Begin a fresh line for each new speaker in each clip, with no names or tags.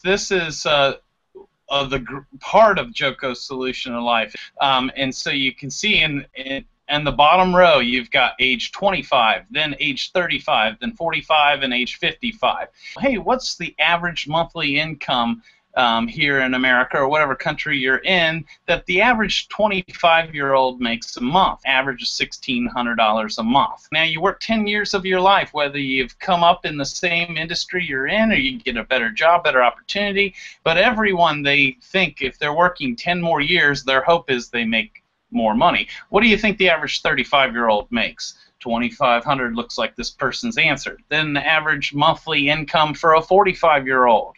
this is part of Joko's solution of life. And so you can see in the bottom row, you've got age 25, then age 35, then 45, and age 55. Hey, what's the average monthly income here in America or whatever country you're in that the average 25-year-old makes a month? Average is $1,600 a month. Now, you work 10 years of your life, whether you've come up in the same industry you're in or you get a better job, better opportunity, but everyone, they think if they're working 10 more years, their hope is they make more money. What do you think the average 35-year-old makes? $2,500 looks like this person's answer. Then the average monthly income for a 45-year-old,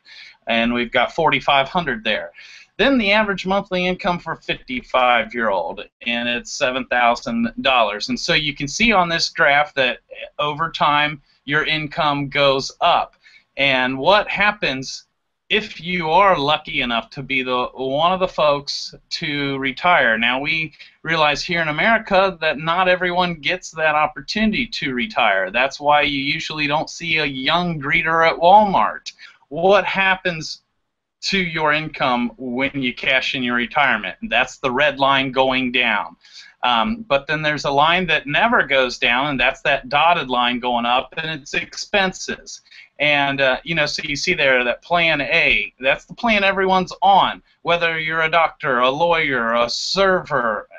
and we've got $4,500 there. Then the average monthly income for a 55-year-old, and it's $7,000. And so you can see on this graph that over time your income goes up. And what happens if you are lucky enough to be one of the folks to retire? Now, we realize here in America that not everyone gets that opportunity to retire. That's why you usually don't see a young greeter at Walmart. What happens to your income when you cash in your retirement? That's the red line going down. But then there's a line that never goes down, and that's that dotted line going up, and it's expenses. And, you know, so you see there that plan A, that's the plan everyone's on, whether you're a doctor, a lawyer, a server,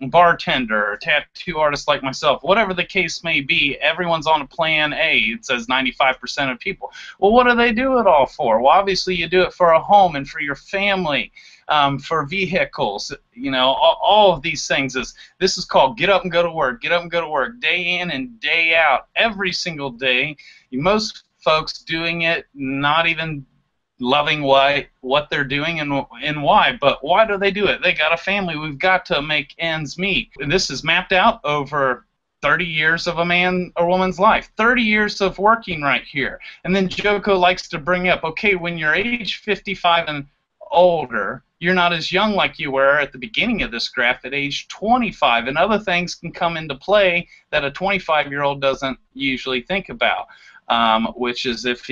bartender, tattoo artist like myself, whatever the case may be, everyone's on a plan A. It says 95% of people. Well, what do they do it all for? Well, obviously you do it for a home and for your family, for vehicles, you know, all of these things. This is called get up and go to work, get up and go to work, day in and day out, every single day. Most folks doing it not even loving what they're doing and why, but why do they do it? They got a family. We've got to make ends meet. And this is mapped out over 30 years of a man or woman's life, 30 years of working right here. And then Joko likes to bring up, okay, when you're age 55 and older, you're not as young like you were at the beginning of this graph at age 25, and other things can come into play that a 25-year-old doesn't usually think about. Which is if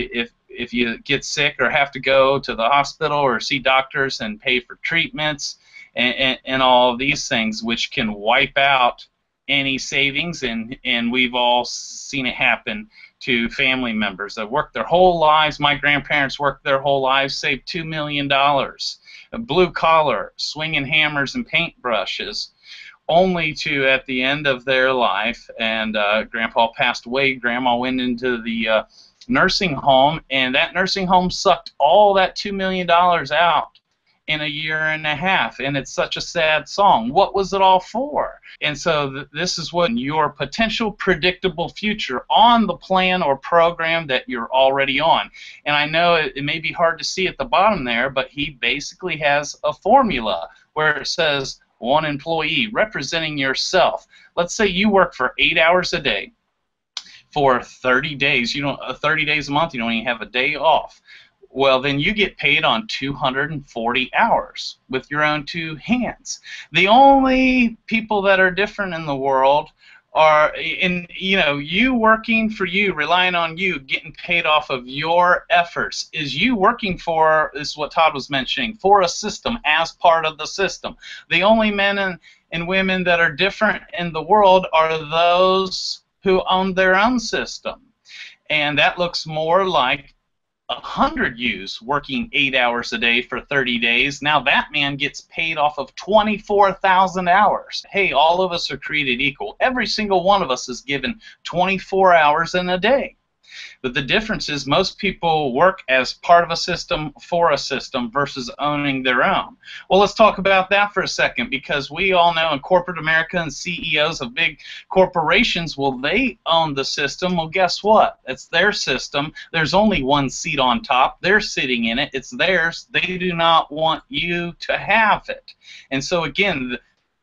you get sick or have to go to the hospital or see doctors and pay for treatments and all of these things, which can wipe out any savings, and we've all seen it happen to family members that worked their whole lives. My grandparents worked their whole lives, saved $2 million, blue collar, swinging hammers and paintbrushes, only to, at the end of their life, and Grandpa passed away, Grandma went into the nursing home, and that nursing home sucked all that $2 million out in a year and a half, and it's such a sad song. What was it all for? And so this is what your potential predictable future on the plan or program that you're already on. And I know it may be hard to see at the bottom there, but he basically has a formula where it says one employee representing yourself. Let's say you work for 8 hours a day for 30 days. 30 days a month, you don't even have a day off. Well, then you get paid on 240 hours with your own two hands. The only people that are different in the world are, you working for you, relying on you, getting paid off of your efforts. Is you working for, this is what Todd was mentioning, for a system, as part of the system. The only men and women that are different in the world are those who own their own system. And that looks more like 100 U's working 8 hours a day for 30 days. Now that man gets paid off of 24,000 hours. Hey, all of us are created equal. Every single one of us is given 24 hours in a day. But the difference is most people work as part of a system for a system versus owning their own. Well, let's talk about that for a second, because we all know in corporate America and CEOs of big corporations, well, they own the system. Well, guess what? It's their system. There's only one seat on top. They're sitting in it. It's theirs. They do not want you to have it. And so, again,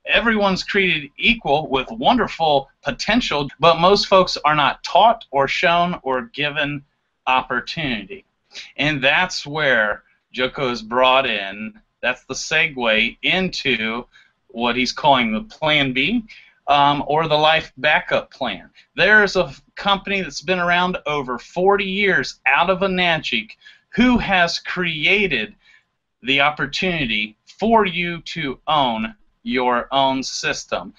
everyone's created equal with wonderful potential, but most folks are not taught or shown or given opportunity. And that's where Joko is brought in. That's the segue into what he's calling the Plan B, or the Life Backup Plan. There's a company that's been around over 40 years out of Wenatchee who has created the opportunity for you to own your own system.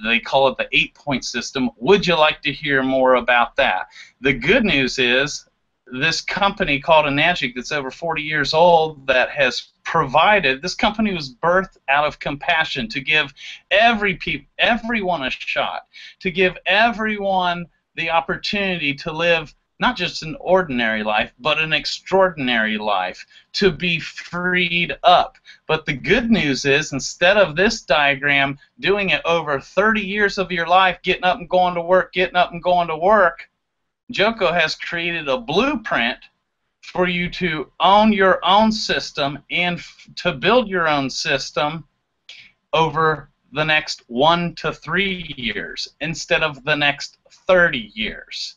They call it the 8-point system. Would you like to hear more about that? The good news is this company called Enagic that's over 40 years old that has provided, this company was birthed out of compassion to give everyone a shot, to give everyone the opportunity to live not just an ordinary life, but an extraordinary life, to be freed up. But the good news is, instead of this diagram doing it over 30 years of your life, getting up and going to work, getting up and going to work, Joko has created a blueprint for you to own your own system and to build your own system over the next 1 to 3 years instead of the next 30 years.